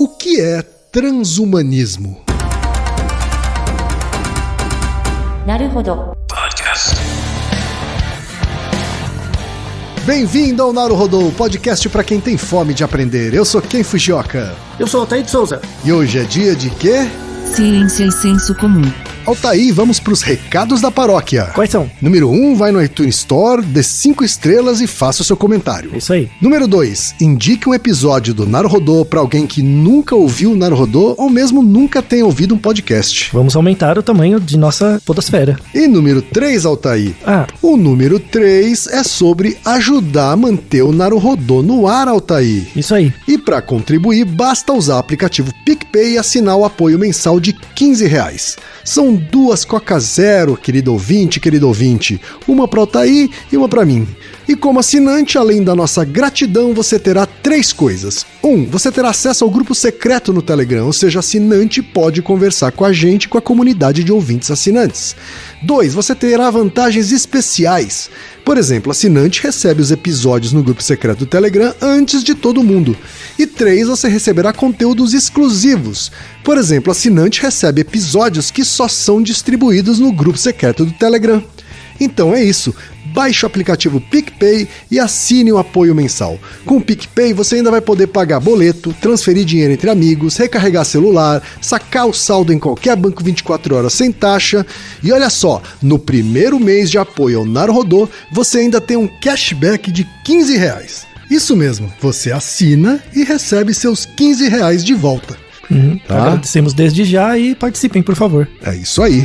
O que é transhumanismo? Naruhodo. Bem-vindo ao Naruhodo, podcast para quem tem fome de aprender. Eu sou Ken Fujioka. Eu sou Altair de Souza. E hoje é dia de quê? Ciência e senso comum. Altair, vamos para os recados da paróquia. Quais são? Número 1, vai no iTunes Store, dê 5 estrelas e faça o seu comentário. Isso aí. Número 2, indique um episódio do Naruhodo para alguém que nunca ouviu o Naruhodo ou mesmo nunca tenha ouvido um podcast. Vamos aumentar o tamanho de nossa podosfera. E número 3, Altair. O número 3 é sobre ajudar a manter o Naruhodo no ar, Altair. Isso aí. E para contribuir, basta usar o aplicativo PicPay e assinar o apoio mensal de R$15. São 2 Coca Zero, querido ouvinte. Uma para o Altair e uma para mim. E como assinante, além da nossa gratidão, você terá 3 coisas. 1, você terá acesso ao grupo secreto no Telegram, ou seja, assinante pode conversar com a gente e com a comunidade de ouvintes assinantes. 2, você terá vantagens especiais. Por exemplo, assinante recebe os episódios no grupo secreto do Telegram antes de todo mundo. E 3, você receberá conteúdos exclusivos. Por exemplo, assinante recebe episódios que só são distribuídos no grupo secreto do Telegram. Então é isso, baixe o aplicativo PicPay e assine o apoio mensal. Com o PicPay você ainda vai poder pagar boleto, transferir dinheiro entre amigos, recarregar celular, sacar o saldo em qualquer banco 24 horas sem taxa. E olha só, no primeiro mês de apoio ao Naruhodo, você ainda tem um cashback de R$15. Isso mesmo, você assina e recebe seus R$15 de volta. Tá? Agradecemos desde já e participem, por favor. É isso aí.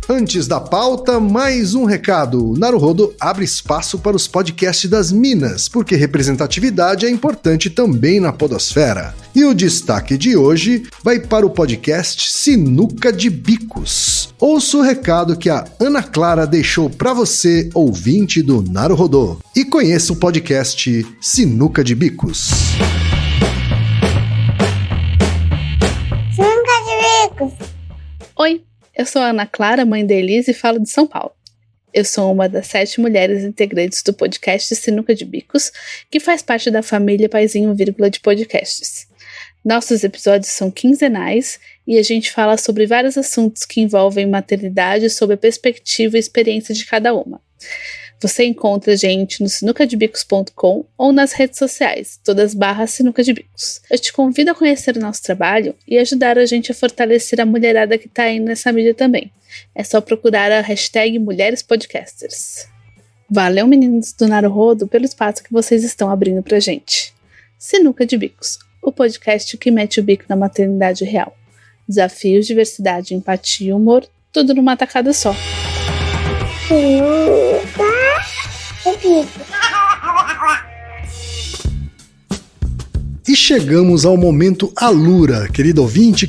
Antes da pauta, mais um recado. O Naruhodo abre espaço para os podcasts das Minas, porque representatividade é importante também na podosfera. E o destaque de hoje vai para o podcast Sinuca de Bicos. Ouça o recado que a Ana Clara deixou para você, ouvinte do Naruhodo. E conheça o podcast Sinuca de Bicos. Sinuca de Bicos. Oi! Eu sou a Ana Clara, mãe da Elise, e falo de São Paulo. Eu sou uma das 7 mulheres integrantes do podcast Sinuca de Bicos, que faz parte da família Paizinho Vírgula de podcasts. Nossos episódios são quinzenais e a gente fala sobre vários assuntos que envolvem maternidade sob a perspectiva e experiência de cada uma. Você encontra a gente no sinucadebicos.com ou nas redes sociais, todas /Sinuca de Bicos. Eu te convido a conhecer o nosso trabalho e ajudar a gente a fortalecer a mulherada que tá aí nessa mídia também. É só procurar a hashtag Mulheres Podcasters. Valeu, meninos do Naruhodo, pelo espaço que vocês estão abrindo pra gente. Sinuca de Bicos, o podcast que mete o bico na maternidade real. Desafios, diversidade, empatia e humor, tudo numa tacada só. E chegamos ao momento Alura, querido ouvinte.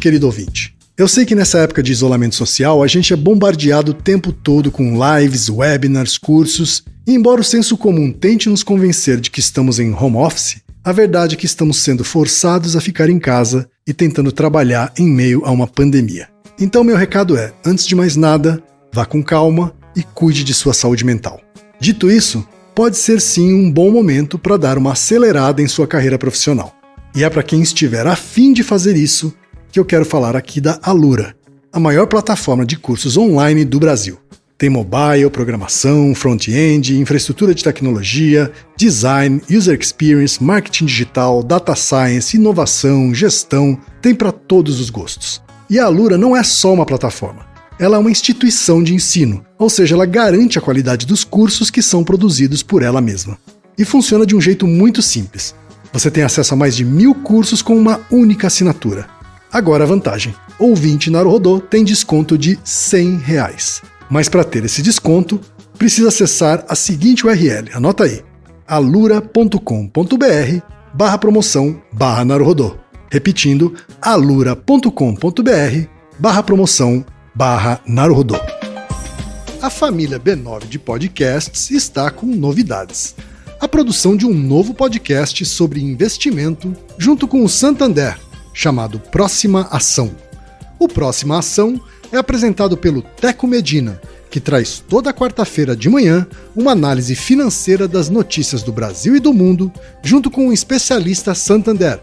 Eu sei que nessa época de isolamento social a gente é bombardeado o tempo todo com lives, webinars, cursos, e embora o senso comum tente nos convencer de que estamos em home office, a verdade é que estamos sendo forçados a ficar em casa e tentando trabalhar em meio a uma pandemia. Então meu recado é, antes de mais nada, vá com calma e cuide de sua saúde mental. Dito isso, pode ser sim um bom momento para dar uma acelerada em sua carreira profissional. E é para quem estiver a fim de fazer isso que eu quero falar aqui da Alura, a maior plataforma de cursos online do Brasil. Tem mobile, programação, front-end, infraestrutura de tecnologia, design, user experience, marketing digital, data science, inovação, gestão, tem para todos os gostos. E a Alura não é só uma plataforma. Ela é uma instituição de ensino, ou seja, ela garante a qualidade dos cursos que são produzidos por ela mesma. E funciona de um jeito muito simples. Você tem acesso a mais de 1000 cursos com uma única assinatura. Agora a vantagem: ouvinte Naruhodo tem desconto de R$100. Mas para ter esse desconto, precisa acessar a seguinte URL, anota aí, alura.com.br/promoção/Naruhodo. Repetindo, alura.com.br/promoção/Naruhodo. A família B9 de podcasts está com novidades. A produção de um novo podcast sobre investimento junto com o Santander, chamado Próxima Ação. O Próxima Ação é apresentado pelo Teco Medina, que traz toda quarta-feira de manhã uma análise financeira das notícias do Brasil e do mundo, junto com um especialista Santander,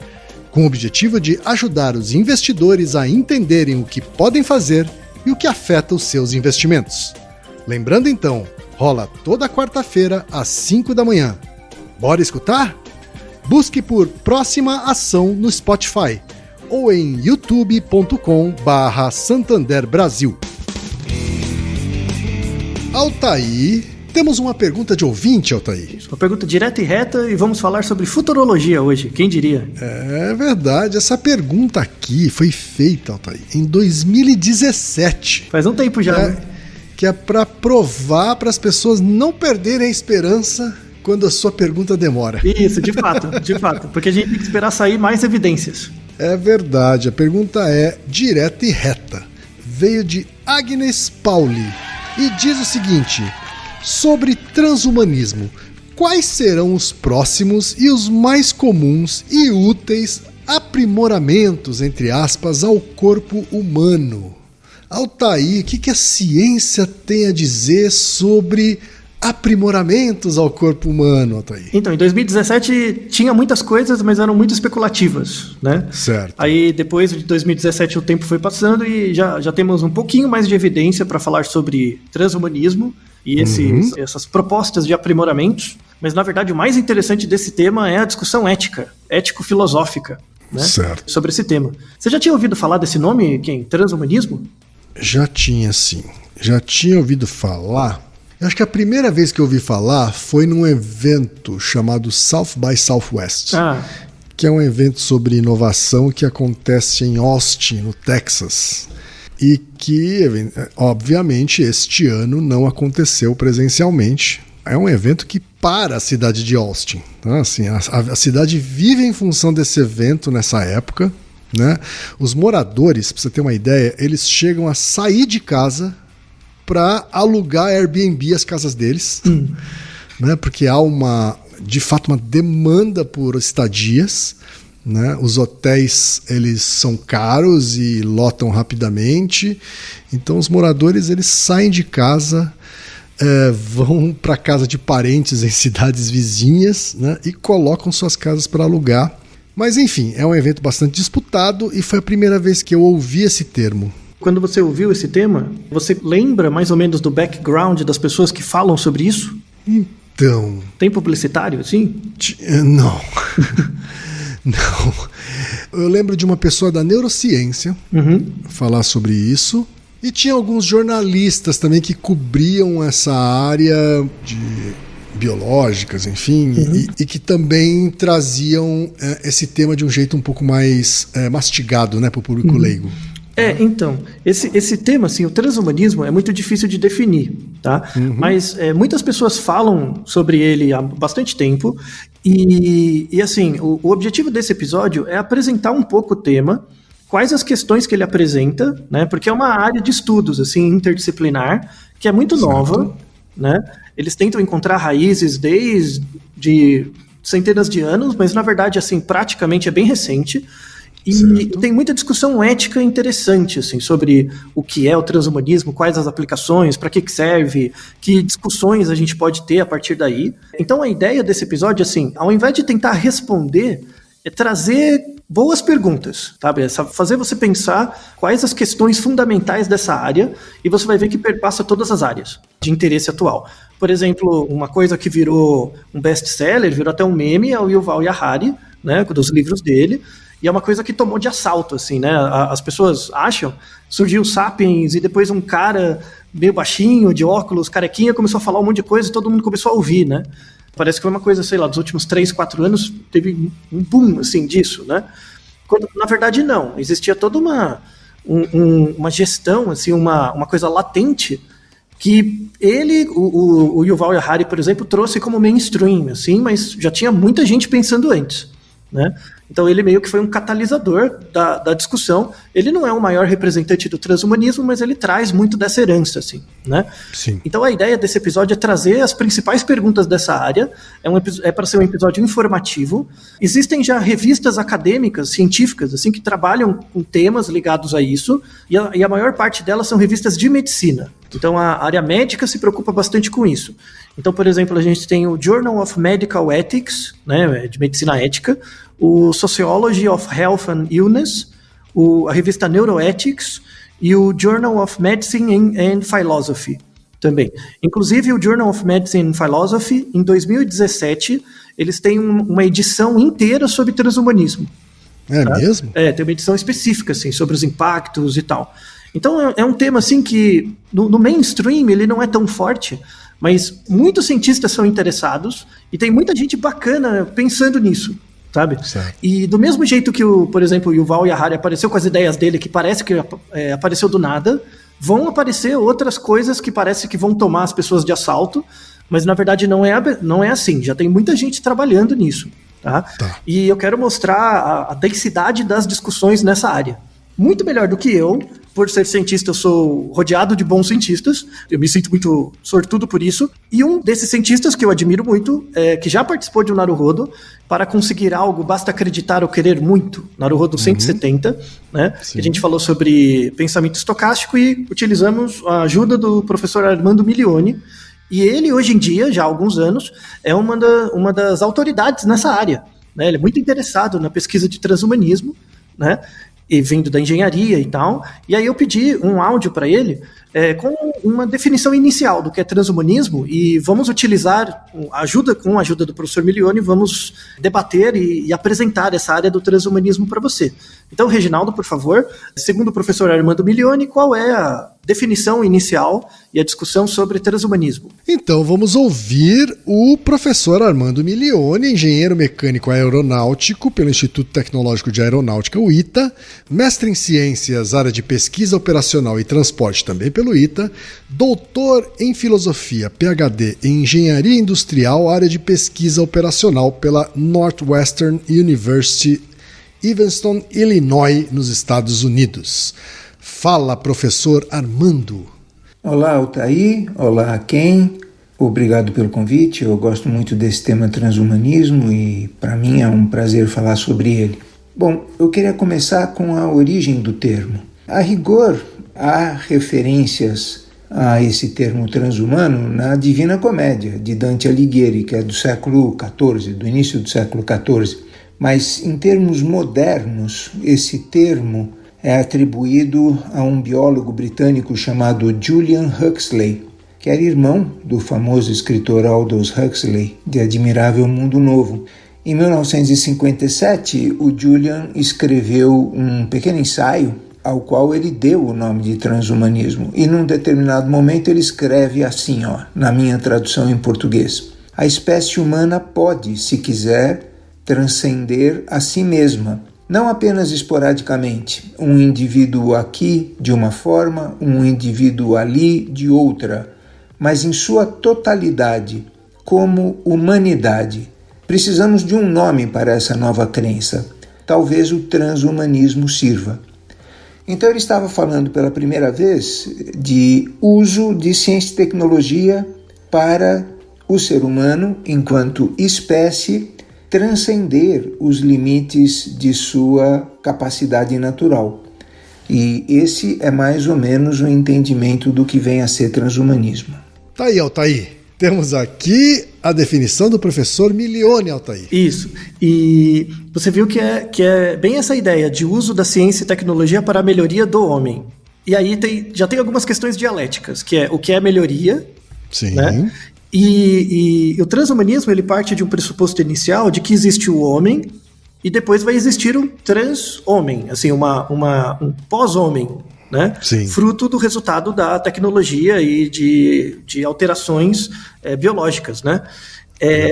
com o objetivo de ajudar os investidores a entenderem o que podem fazer e o que afeta os seus investimentos. Lembrando então, rola toda quarta-feira às 5 da manhã. Bora escutar? Busque por Próxima Ação no Spotify ou em youtube.com/Santander Brasil. Altair, temos uma pergunta de ouvinte, Altair. Uma pergunta direta e reta e vamos falar sobre futurologia hoje, quem diria? É verdade, essa pergunta aqui foi feita, Altair, em 2017. Faz um tempo já, né? Que é para provar para as pessoas não perderem a esperança quando a sua pergunta demora. Isso, de fato, porque a gente tem que esperar sair mais evidências. É verdade, a pergunta é direta e reta. Veio de Agnes Pauli e diz o seguinte: sobre transhumanismo, quais serão os próximos e os mais comuns e úteis aprimoramentos, entre aspas, ao corpo humano? Altair, o que a ciência tem a dizer sobre aprimoramentos ao corpo humano, Altair? Então, em 2017 tinha muitas coisas, mas eram muito especulativas, né? Certo. Aí depois de 2017 o tempo foi passando e já temos um pouquinho mais de evidência para falar sobre transhumanismo e essas propostas de aprimoramentos. Mas na verdade o mais interessante desse tema é a discussão ético-filosófica, né? Certo. Sobre esse tema. Você já tinha ouvido falar desse nome, transhumanismo? Já tinha, sim. Já tinha ouvido falar. Eu acho que a primeira vez que eu ouvi falar foi num evento chamado South by Southwest, que é um evento sobre inovação que acontece em Austin, no Texas, e que, obviamente, este ano não aconteceu presencialmente. É um evento que para a cidade de Austin. Então, assim, a cidade vive em função desse evento nessa época, né? Os moradores, para você ter uma ideia, eles chegam a sair de casa para alugar Airbnb as casas deles, né? Porque há de fato uma demanda por estadias, né? Os hotéis eles são caros e lotam rapidamente, então os moradores eles saem de casa, vão para casa de parentes em cidades vizinhas, né? E colocam suas casas para alugar. Mas enfim, é um evento bastante disputado e foi a primeira vez que eu ouvi esse termo. Quando você ouviu esse tema, você lembra mais ou menos do background das pessoas que falam sobre isso? Então... Tem publicitário, assim? Não. Não. Eu lembro de uma pessoa da neurociência falar sobre isso. E tinha alguns jornalistas também que cobriam essa área de biológicas, enfim, e que também traziam esse tema de um jeito um pouco mais mastigado, né, para o público leigo. Então, esse tema, assim, o transhumanismo é muito difícil de definir, tá? Mas muitas pessoas falam sobre ele há bastante tempo e assim, o objetivo desse episódio é apresentar um pouco o tema, quais as questões que ele apresenta, né? Porque é uma área de estudos, assim, interdisciplinar, que é muito nova, né? Eles tentam encontrar raízes desde centenas de anos, mas na verdade, assim, praticamente é bem recente. E tem muita discussão ética interessante, assim, sobre o que é o transhumanismo, quais as aplicações, para que serve, que discussões a gente pode ter a partir daí. Então a ideia desse episódio, assim, ao invés de tentar responder, é trazer boas perguntas, sabe? É fazer você pensar quais as questões fundamentais dessa área e você vai ver que perpassa todas as áreas de interesse atual. Por exemplo, uma coisa que virou um best-seller, virou até um meme, é o Yuval Harari, né, dos livros dele. E é uma coisa que tomou de assalto, assim, né? As pessoas acham, surgiu o Sapiens e depois um cara meio baixinho, de óculos, carequinha, começou a falar um monte de coisa e todo mundo começou a ouvir, né? Parece que foi uma coisa, sei lá, dos últimos 3, 4 anos teve um boom, assim, disso, né? Quando, na verdade, não. Existia toda uma gestão, assim, uma coisa latente que ele, o Yuval Harari, por exemplo, trouxe como mainstream, assim, mas já tinha muita gente pensando antes, né? Então ele meio que foi um catalisador da discussão. Ele não é o maior representante do transhumanismo, mas ele traz muito dessa herança, assim, né? Sim. Então a ideia desse episódio é trazer as principais perguntas dessa área. É para ser um episódio informativo. Existem já revistas acadêmicas, científicas, assim, que trabalham com temas ligados a isso, e a maior parte delas são revistas de medicina. Então a área médica se preocupa bastante com isso. Então, por exemplo, a gente tem o Journal of Medical Ethics, né, de medicina ética, o Sociology of Health and Illness, a revista Neuroethics e o Journal of Medicine and Philosophy também. Inclusive, o Journal of Medicine and Philosophy, em 2017, eles têm uma edição inteira sobre transhumanismo. É tá? mesmo? Tem uma edição específica, assim, sobre os impactos e tal. Então, é um tema, assim, que no mainstream ele não é tão forte, mas muitos cientistas são interessados e tem muita gente bacana pensando nisso, sabe? Certo. E do mesmo jeito que, por exemplo, o Yuval Harari apareceu com as ideias dele, que parece que apareceu do nada, vão aparecer outras coisas que parece que vão tomar as pessoas de assalto, mas na verdade não é assim. Já tem muita gente trabalhando nisso. Tá? E eu quero mostrar a densidade das discussões nessa área. Muito melhor do que eu, por ser cientista, eu sou rodeado de bons cientistas, eu me sinto muito sortudo por isso, e um desses cientistas que eu admiro muito, que já participou de um Naruhodo, para conseguir algo basta acreditar ou querer muito, Naruhodo 170, né? A gente falou sobre pensamento estocástico e utilizamos a ajuda do professor Armando Milioni, e ele hoje em dia, já há alguns anos, é uma das autoridades nessa área, né? Ele é muito interessado na pesquisa de transhumanismo, né? E vindo da engenharia e tal, e aí eu pedi um áudio para ele com uma definição inicial do que é transhumanismo, e vamos utilizar com a ajuda do professor Milioni, vamos debater e apresentar essa área do transhumanismo para você. Então, Reginaldo, por favor, segundo o professor Armando Milioni, qual é a definição inicial e a discussão sobre transhumanismo? Então vamos ouvir o professor Armando Milioni, engenheiro mecânico aeronáutico pelo Instituto Tecnológico de Aeronáutica, o ITA, mestre em ciências, área de pesquisa operacional e transporte também pelo ITA, doutor em filosofia, PhD em engenharia industrial, área de pesquisa operacional pela Northwestern University, Evanston, Illinois, nos Estados Unidos. Fala, professor Armando. Olá, Altair. Olá, Ken. Obrigado pelo convite. Eu gosto muito desse tema transhumanismo e para mim é um prazer falar sobre ele. Bom, eu queria começar com a origem do termo. A rigor, há referências a esse termo transhumano na Divina Comédia, de Dante Alighieri, que é do século XIV, do início do século XIV. Mas, em termos modernos, esse termo é atribuído a um biólogo britânico chamado Julian Huxley, que era irmão do famoso escritor Aldous Huxley, de Admirável Mundo Novo. Em 1957, o Julian escreveu um pequeno ensaio ao qual ele deu o nome de transhumanismo. E num determinado momento ele escreve assim, na minha tradução em português: a espécie humana pode, se quiser, transcender a si mesma, não apenas esporadicamente, um indivíduo aqui de uma forma, um indivíduo ali de outra, mas em sua totalidade, como humanidade. Precisamos de um nome para essa nova crença. Talvez o transhumanismo sirva. Então ele estava falando pela primeira vez de uso de ciência e tecnologia para o ser humano, enquanto espécie, transcender os limites de sua capacidade natural. E esse é mais ou menos o entendimento do que vem a ser transhumanismo. Tá aí, Altair. Temos aqui a definição do professor Milioni, Altair. Isso. E você viu que é bem essa ideia de uso da ciência e tecnologia para a melhoria do homem. E aí já tem algumas questões dialéticas, que é o que é melhoria, Sim. Né? E o transhumanismo ele parte de um pressuposto inicial de que existe o homem e depois vai existir um trans-homem, assim, um pós-homem, né? Sim. Fruto do resultado da tecnologia e de alterações biológicas, né?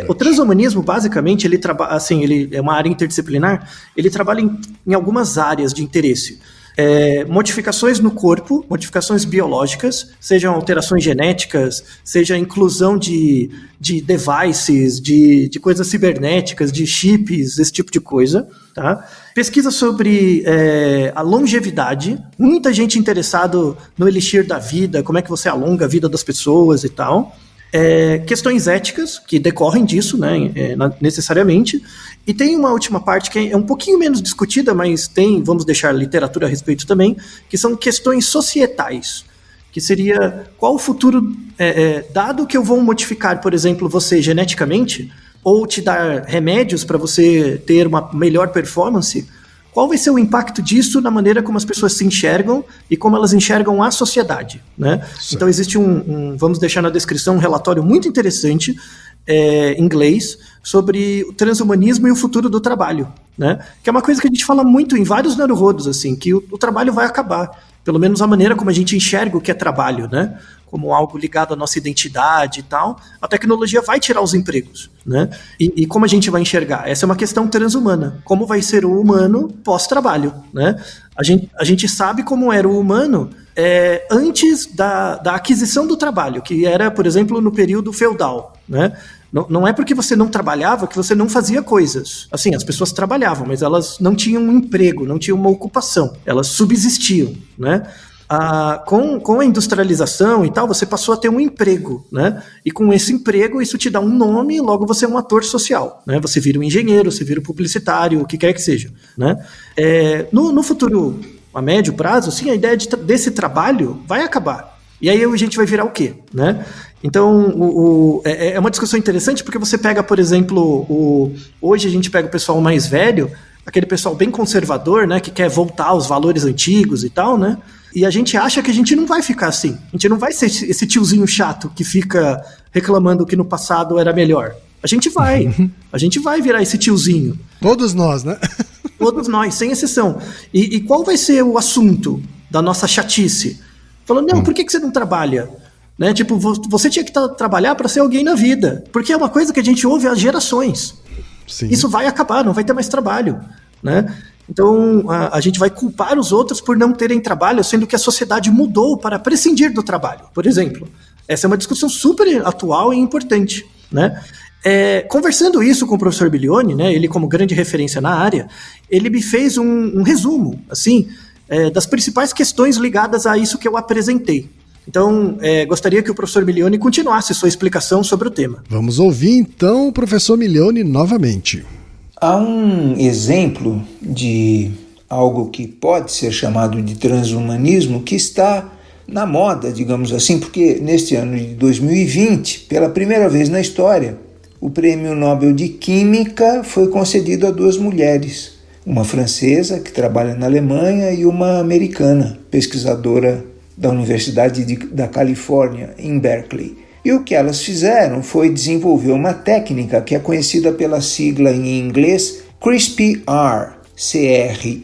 O transhumanismo, basicamente, ele é uma área interdisciplinar, ele trabalha em algumas áreas de interesse. Modificações no corpo, modificações biológicas, sejam alterações genéticas, seja inclusão de devices, de coisas cibernéticas, de chips, esse tipo de coisa, tá? Pesquisa sobre a longevidade, muita gente interessada no elixir da vida, como é que você alonga a vida das pessoas e tal. Questões éticas, que decorrem disso, né, necessariamente. E tem uma última parte que é um pouquinho menos discutida, mas vamos deixar literatura a respeito também, que são questões societais, que seria qual o futuro, dado que eu vou modificar, por exemplo, você geneticamente, ou te dar remédios para você ter uma melhor performance, qual vai ser o impacto disso na maneira como as pessoas se enxergam e como elas enxergam a sociedade, né? Então existe vamos deixar na descrição, um relatório muito interessante em inglês sobre o transhumanismo e o futuro do trabalho, né? Que é uma coisa que a gente fala muito em vários neurorodos, assim, que o trabalho vai acabar, pelo menos a maneira como a gente enxerga o que é trabalho, né? Como algo ligado à nossa identidade e tal, a tecnologia vai tirar os empregos, né? E como a gente vai enxergar? Essa é uma questão transhumana. Como vai ser o humano pós-trabalho, né? A gente sabe como era o humano antes da aquisição do trabalho, que era, por exemplo, no período feudal, né? Não é porque você não trabalhava que você não fazia coisas. Assim, as pessoas trabalhavam, mas elas não tinham um emprego, não tinham uma ocupação. Elas subsistiam, né? Com a industrialização e tal, você passou a ter um emprego, né? E com esse emprego, isso te dá um nome e logo você é um ator social, né? Você vira um engenheiro, você vira um publicitário, o que quer que seja, né? No futuro, a médio prazo, sim, a ideia desse trabalho vai acabar. E aí a gente vai virar o quê, né? Então, é uma discussão interessante porque você pega, por exemplo, hoje a gente pega o pessoal mais velho, aquele pessoal bem conservador, né? Que quer voltar aos valores antigos e tal, né? E a gente acha que a gente não vai ficar assim. A gente não vai ser esse tiozinho chato que fica reclamando que no passado era melhor. A gente vai virar esse tiozinho. Todos nós, né? Todos nós, sem exceção. E qual vai ser o assunto da nossa chatice? Falando, não, por que você não trabalha? Né? Tipo, você tinha que trabalhar para ser alguém na vida. Porque é uma coisa que a gente ouve há gerações. Sim. Isso vai acabar, não vai ter mais trabalho, né? Então, a gente vai culpar os outros por não terem trabalho, sendo que a sociedade mudou para prescindir do trabalho, por exemplo. Essa é uma discussão super atual e importante, né? Conversando isso com o professor Bilione, né, ele como grande referência na área, ele me fez um resumo, assim, das principais questões ligadas a isso que eu apresentei. Então, gostaria que o professor Milioni continuasse sua explicação sobre o tema. Vamos ouvir, então, o professor Milioni novamente. Há um exemplo de algo que pode ser chamado de transhumanismo que está na moda, digamos assim, porque neste ano de 2020, pela primeira vez na história, o Prêmio Nobel de Química foi concedido a 2 mulheres, uma francesa que trabalha na Alemanha e uma americana, pesquisadora da Universidade da Califórnia, em Berkeley. E o que elas fizeram foi desenvolver uma técnica que é conhecida pela sigla em inglês CRISPR, C-R-I-S-P-R,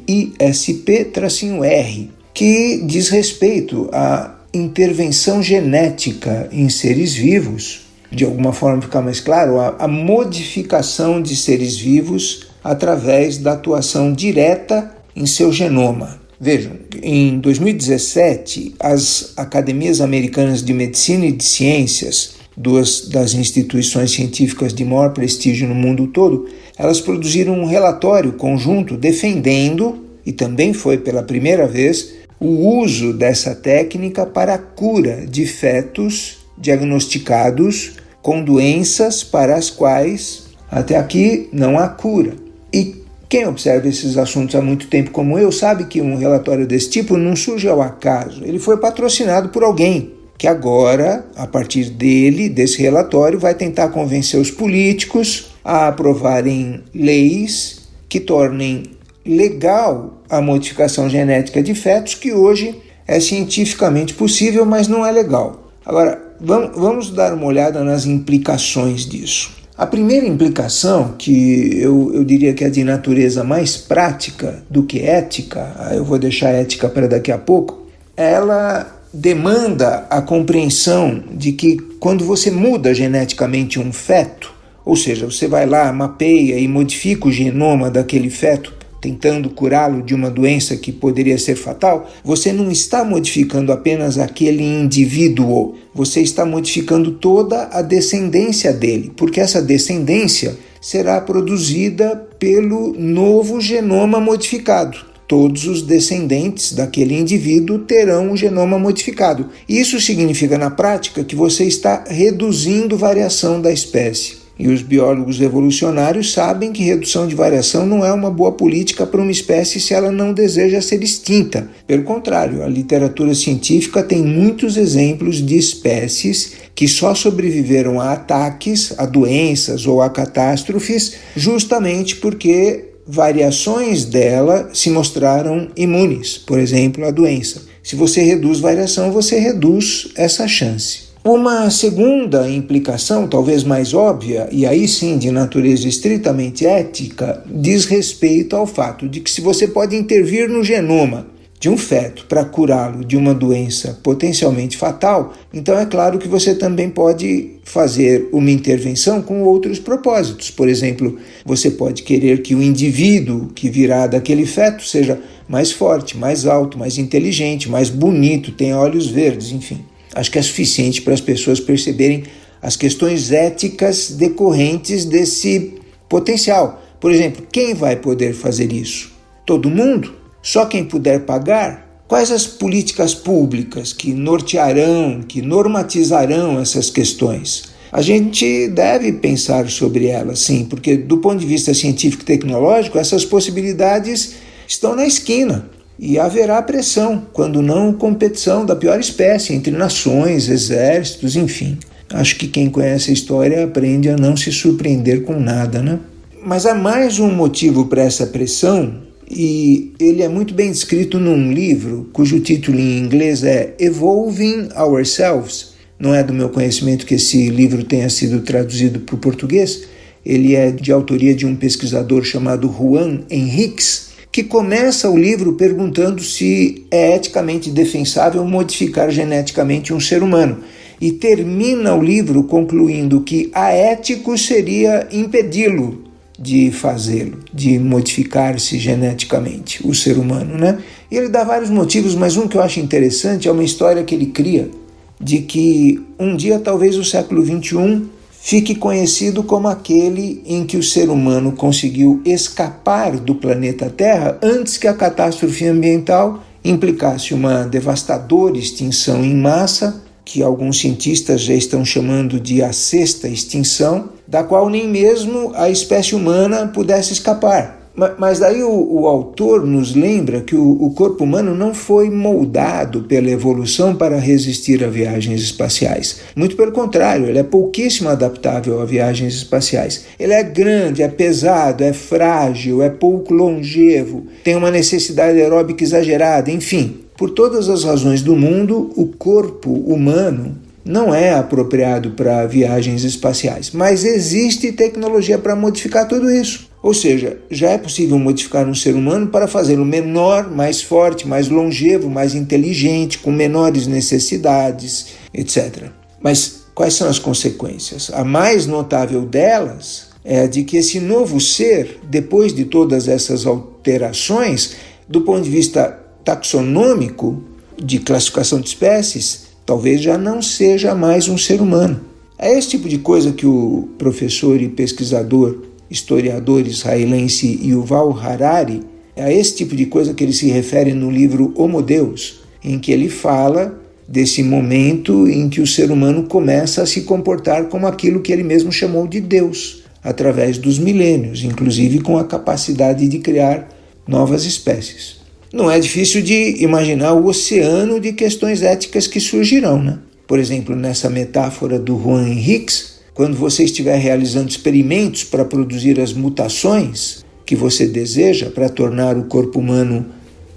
que diz respeito à intervenção genética em seres vivos, de alguma forma ficar mais claro, a modificação de seres vivos através da atuação direta em seu genoma. Vejam, em 2017, as Academias Americanas de Medicina e de Ciências, 2 das instituições científicas de maior prestígio no mundo todo, elas produziram um relatório conjunto defendendo, e também foi pela primeira vez, o uso dessa técnica para a cura de fetos diagnosticados com doenças para as quais, até aqui, não há cura. E quem observa esses assuntos há muito tempo como eu sabe que um relatório desse tipo não surge ao acaso. Ele foi patrocinado por alguém que agora, a partir desse relatório, vai tentar convencer os políticos a aprovarem leis que tornem legal a modificação genética de fetos, que hoje é cientificamente possível, mas não é legal. Agora, vamos dar uma olhada nas implicações disso. A primeira implicação, que eu diria que é de natureza mais prática do que ética, eu vou deixar a ética para daqui a pouco, ela demanda a compreensão de que quando você muda geneticamente um feto, ou seja, você vai lá, mapeia e modifica o genoma daquele feto, tentando curá-lo de uma doença que poderia ser fatal, você não está modificando apenas aquele indivíduo, você está modificando toda a descendência dele, porque essa descendência será produzida pelo novo genoma modificado. Todos os descendentes daquele indivíduo terão um genoma modificado. Isso significa, na prática, que você está reduzindo a variação da espécie. E os biólogos evolucionários sabem que redução de variação não é uma boa política para uma espécie se ela não deseja ser extinta. Pelo contrário, a literatura científica tem muitos exemplos de espécies que só sobreviveram a ataques, a doenças ou a catástrofes justamente porque variações dela se mostraram imunes, por exemplo, à doença. Se você reduz variação, você reduz essa chance. Uma segunda implicação, talvez mais óbvia, e aí sim de natureza estritamente ética, diz respeito ao fato de que se você pode intervir no genoma de um feto para curá-lo de uma doença potencialmente fatal, então é claro que você também pode fazer uma intervenção com outros propósitos. Por exemplo, você pode querer que o indivíduo que virá daquele feto seja mais forte, mais alto, mais inteligente, mais bonito, tenha olhos verdes, enfim. Acho que é suficiente para as pessoas perceberem as questões éticas decorrentes desse potencial. Por exemplo, quem vai poder fazer isso? Todo mundo? Só quem puder pagar? Quais as políticas públicas que nortearão, que normatizarão essas questões? A gente deve pensar sobre elas, sim, porque do ponto de vista científico e tecnológico, essas possibilidades estão na esquina. E haverá pressão, quando não competição da pior espécie, entre nações, exércitos, enfim. Acho que quem conhece a história aprende a não se surpreender com nada, né? Mas há mais um motivo para essa pressão, e ele é muito bem descrito num livro, cujo título em inglês é Evolving Ourselves. Não é do meu conhecimento que esse livro tenha sido traduzido para o português. Ele é de autoria de um pesquisador chamado Juan Henriques, que começa o livro perguntando se é eticamente defensável modificar geneticamente um ser humano e termina o livro concluindo que aético seria impedi-lo de fazê-lo, de modificar-se geneticamente, o ser humano, né? E ele dá vários motivos, mas um que eu acho interessante é uma história que ele cria de que um dia talvez o século XXI fique conhecido como aquele em que o ser humano conseguiu escapar do planeta Terra antes que a catástrofe ambiental implicasse uma devastadora extinção em massa, que alguns cientistas já estão chamando de a sexta extinção, da qual nem mesmo a espécie humana pudesse escapar. Mas daí o autor nos lembra que o corpo humano não foi moldado pela evolução para resistir a viagens espaciais. Muito pelo contrário, ele é pouquíssimo adaptável a viagens espaciais. Ele é grande, é pesado, é frágil, é pouco longevo, tem uma necessidade aeróbica exagerada, enfim. Por todas as razões do mundo, o corpo humano não é apropriado para viagens espaciais. Mas existe tecnologia para modificar tudo isso. Ou seja, já é possível modificar um ser humano para fazê-lo menor, mais forte, mais longevo, mais inteligente, com menores necessidades, etc. Mas quais são as consequências? A mais notável delas é a de que esse novo ser, depois de todas essas alterações, do ponto de vista taxonômico, de classificação de espécies, talvez já não seja mais um ser humano. É esse tipo de coisa que o professor e pesquisador historiador israelense Yuval Harari, é a esse tipo de coisa que ele se refere no livro Homo Deus, em que ele fala desse momento em que o ser humano começa a se comportar como aquilo que ele mesmo chamou de Deus, através dos milênios, inclusive com a capacidade de criar novas espécies. Não é difícil de imaginar o oceano de questões éticas que surgirão, né? Por exemplo, nessa metáfora do Juan Henriques, quando você estiver realizando experimentos para produzir as mutações que você deseja para tornar o corpo humano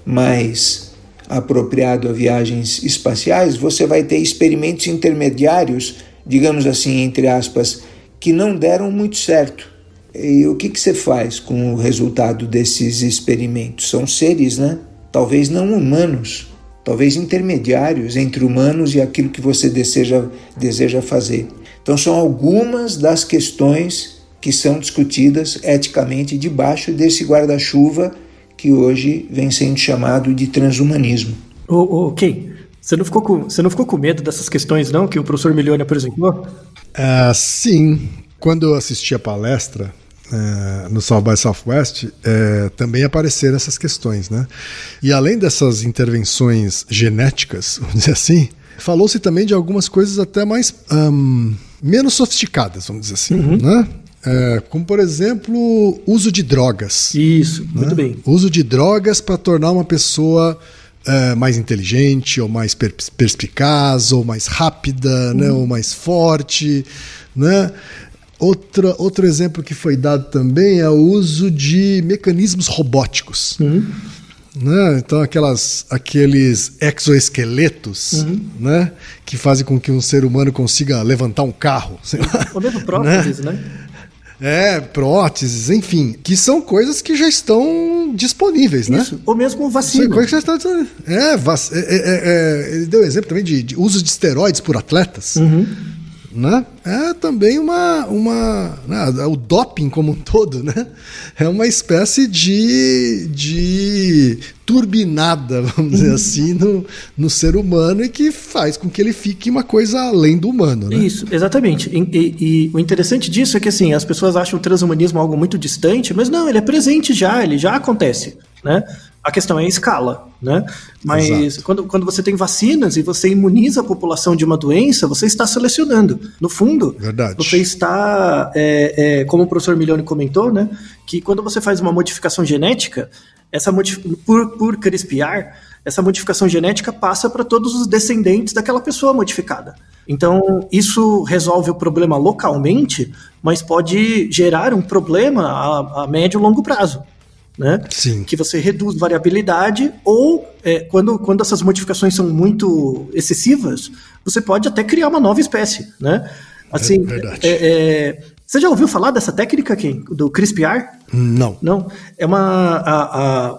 mais apropriado a viagens espaciais, você vai ter experimentos intermediários, digamos assim, entre aspas, que não deram muito certo. E o que você faz com o resultado desses experimentos? São seres, né? Talvez não humanos, talvez intermediários entre humanos e aquilo que você deseja fazer. Então são algumas das questões que são discutidas eticamente debaixo desse guarda-chuva que hoje vem sendo chamado de transhumanismo. Ok, você não ficou com medo dessas questões não que o professor Milione apresentou? Sim, quando eu assisti a palestra no South by Southwest, também apareceram essas questões, né? E além dessas intervenções genéticas, vamos dizer assim, falou-se também de algumas coisas até mais menos sofisticadas, vamos dizer assim, né? Como, por exemplo, uso de drogas. Isso, muito bem. Uso de drogas para tornar uma pessoa mais inteligente, ou mais perspicaz, ou mais rápida, né? Ou mais forte, né? Outro exemplo que foi dado também é o uso de mecanismos robóticos. Né? Então, aqueles exoesqueletos, né? Que fazem com que um ser humano consiga levantar um carro. Sei lá, ou mesmo próteses, né? Próteses, enfim, que são coisas que já estão disponíveis, Isso, né? Ou mesmo vacina. Coisas que já estão ele deu exemplo também de uso de esteroides por atletas. Né? É também o doping como um todo, né? É uma espécie de turbinada, vamos dizer assim, no ser humano, e que faz com que ele fique uma coisa além do humano, né? Isso, exatamente. E o interessante disso é que assim, as pessoas acham o transhumanismo algo muito distante, mas não, ele é presente já, ele já acontece, né? A questão é a escala, né? Mas quando você tem vacinas e você imuniza a população de uma doença, você está selecionando. No fundo, verdade, você está, como o professor Milioni comentou, né? Que quando você faz uma modificação genética, por CRISPR, essa modificação genética passa para todos os descendentes daquela pessoa modificada. Então, isso resolve o problema localmente, mas pode gerar um problema a médio e longo prazo. Né? Sim. Que você reduz variabilidade ou quando essas modificações são muito excessivas, você pode até criar uma nova espécie, né? Assim, verdade. Você já ouviu falar dessa técnica aqui, do CRISPR? Não. Não.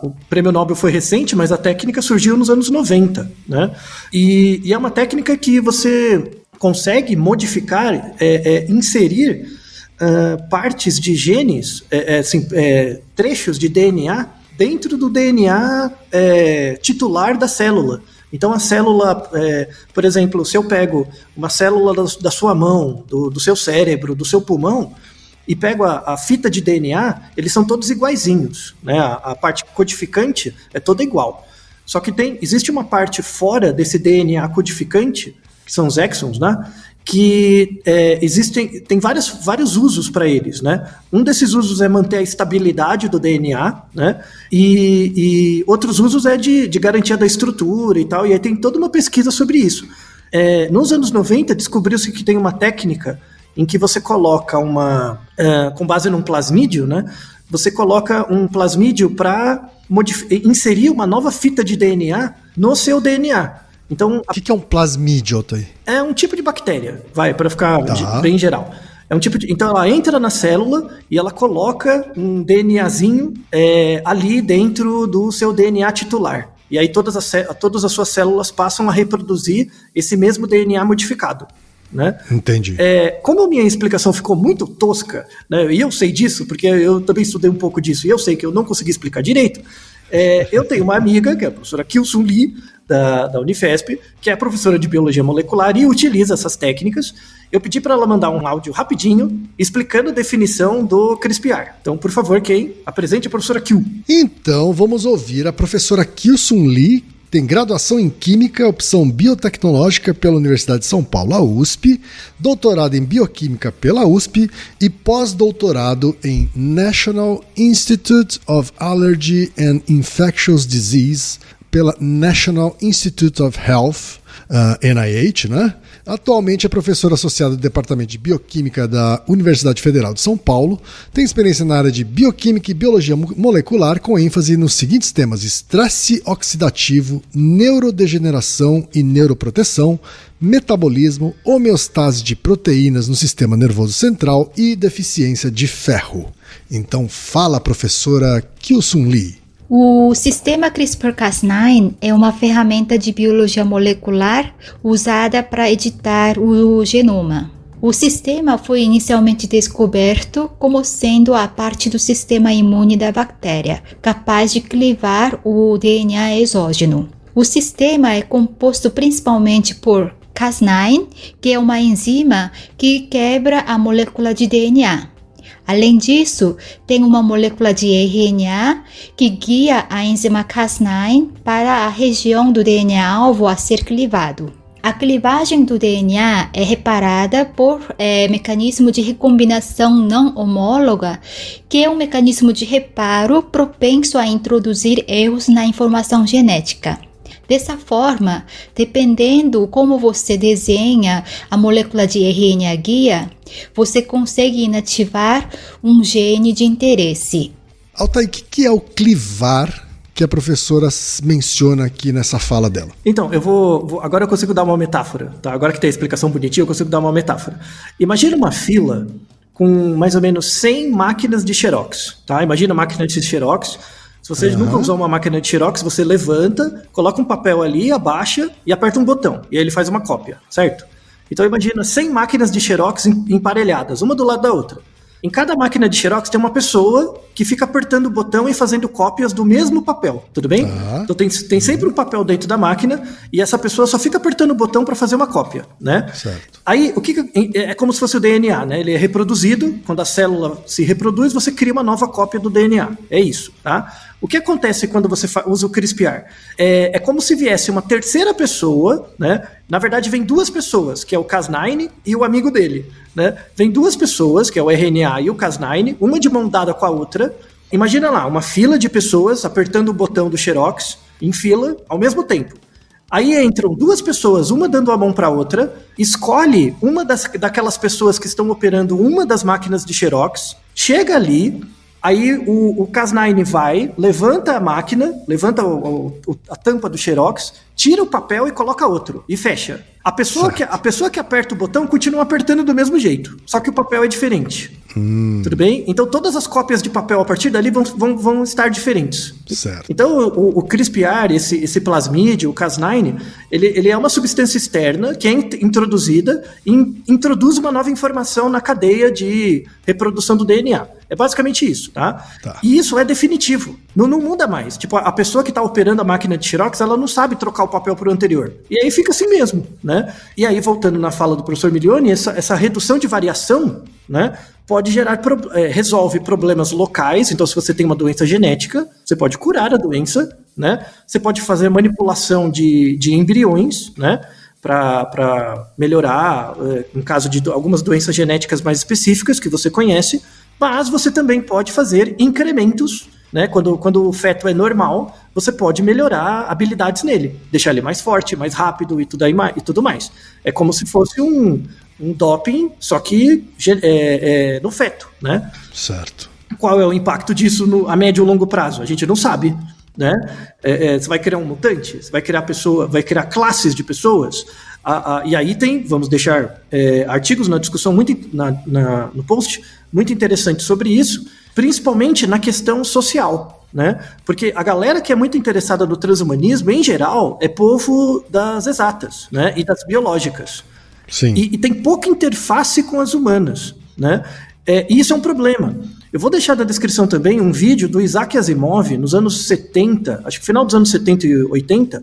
O prêmio Nobel foi recente, mas a técnica surgiu nos anos 90, né? E é uma técnica que você consegue modificar, inserir partes de genes, trechos de DNA dentro do DNA titular da célula. Então a célula, por exemplo, se eu pego uma célula da sua mão, do seu cérebro, do seu pulmão, e pego a fita de DNA, eles são todos iguaizinhos, né? A parte codificante é toda igual. Só que existe uma parte fora desse DNA codificante, que são os exons, né? Que tem vários usos para eles, né? Um desses usos é manter a estabilidade do DNA, né? E outros usos é de garantia da estrutura e tal, e aí tem toda uma pesquisa sobre isso. Nos anos 90, descobriu-se que tem uma técnica em que você coloca com base num plasmídio, né? Você coloca um plasmídio para inserir uma nova fita de DNA no seu DNA. Então, o que é um plasmídio, Otoi? É um tipo de bactéria, para ficar bem geral. É um tipo então ela entra na célula e ela coloca um DNAzinho ali dentro do seu DNA titular. E aí todas as suas células passam a reproduzir esse mesmo DNA modificado. Né? Entendi. Como a minha explicação ficou muito tosca, né, e eu sei disso, porque eu também estudei um pouco disso, e eu sei que eu não consegui explicar direito, eu tenho uma amiga, que é a professora Kyusun Lee, da Unifesp, que é professora de biologia molecular e utiliza essas técnicas. Eu pedi para ela mandar um áudio rapidinho explicando a definição do CRISPR. Então, por favor, Kei, apresente a professora Kyu. Então, vamos ouvir a professora Kyusun Lee, tem graduação em Química, opção Biotecnológica pela Universidade de São Paulo, a USP, doutorado em Bioquímica pela USP e pós-doutorado em National Institute of Allergy and Infectious Disease pela National Institute of Health, NIH, né? Atualmente é professora associada do Departamento de Bioquímica da Universidade Federal de São Paulo, tem experiência na área de Bioquímica e Biologia Molecular, com ênfase nos seguintes temas: estresse oxidativo, neurodegeneração e neuroproteção, metabolismo, homeostase de proteínas no sistema nervoso central e deficiência de ferro. Então fala, professora Kyusun Lee. O sistema CRISPR-Cas9 é uma ferramenta de biologia molecular usada para editar o genoma. O sistema foi inicialmente descoberto como sendo a parte do sistema imune da bactéria, capaz de clivar o DNA exógeno. O sistema é composto principalmente por Cas9, que é uma enzima que quebra a molécula de DNA. Além disso, tem uma molécula de RNA que guia a enzima Cas9 para a região do DNA-alvo a ser clivado. A clivagem do DNA é reparada por mecanismo de recombinação não homóloga, que é um mecanismo de reparo propenso a introduzir erros na informação genética. Dessa forma, dependendo como você desenha a molécula de RNA guia, você consegue inativar um gene de interesse. Altair, o que é o clivar que a professora menciona aqui nessa fala dela? Então, agora eu consigo dar uma metáfora, tá? Agora que tem a explicação bonitinha, eu consigo dar uma metáfora. Imagina uma fila com mais ou menos 100 máquinas de xerox, tá? Imagina uma máquina de xerox. Se você nunca usou uma máquina de xerox, você levanta, coloca um papel ali, abaixa e aperta um botão. E aí ele faz uma cópia, certo? Então imagina 100 máquinas de xerox emparelhadas, uma do lado da outra. Em cada máquina de xerox tem uma pessoa que fica apertando o botão e fazendo cópias do mesmo papel, tudo bem? Então tem sempre um papel dentro da máquina e essa pessoa só fica apertando o botão para fazer uma cópia, né? Certo. Aí, é como se fosse o DNA, né? Ele é reproduzido, quando a célula se reproduz, você cria uma nova cópia do DNA. É isso, tá? O que acontece quando você usa o CRISPR? É como se viesse uma terceira pessoa, né? Na verdade, vem duas pessoas, que é o Cas9 e o amigo dele, né? Vem duas pessoas, que é o RNA e o Cas9, uma de mão dada com a outra. Imagina lá, uma fila de pessoas apertando o botão do xerox em fila ao mesmo tempo. Aí entram duas pessoas, uma dando a mão para a outra, escolhe uma daquelas pessoas que estão operando uma das máquinas de xerox, chega ali, aí o Cas9 vai, levanta a máquina, levanta a tampa do xerox, tira o papel e coloca outro, e fecha. A pessoa que aperta o botão continua apertando do mesmo jeito, só que o papel é diferente. Tudo bem? Então todas as cópias de papel a partir dali vão estar diferentes. Certo. Então o CRISPR, esse plasmídio, o Cas9, ele é uma substância externa que é introduzida e introduz uma nova informação na cadeia de reprodução do DNA. É basicamente isso, tá? E isso é definitivo. Não muda mais. Tipo, a pessoa que está operando a máquina de xerox, ela não sabe trocar o papel para o anterior. E aí fica assim mesmo, né? E aí, voltando na fala do professor Milioni, essa redução de variação, né, pode gerar, resolve problemas locais. Então, se você tem uma doença genética, você pode curar a doença, né? Você pode fazer manipulação de embriões, né? Para melhorar, em caso de algumas doenças genéticas mais específicas que você conhece, mas você também pode fazer incrementos, né? Quando o feto é normal, você pode melhorar habilidades nele, deixar ele mais forte, mais rápido e tudo mais. É como se fosse um doping, só que no feto, né? Certo. Qual é o impacto disso a médio e longo prazo? A gente não sabe, né? Você vai criar um mutante, você vai criar classes de pessoas, e aí vamos deixar artigos na discussão no post muito interessante sobre isso, principalmente na questão social, né? Porque a galera que é muito interessada no transhumanismo, em geral, é povo das exatas, né? E das biológicas. Sim. E tem pouca interface com as humanas, né? E isso é um problema. Eu vou deixar na descrição também um vídeo do Isaac Asimov, nos anos 70, acho que final dos anos 70 e 80,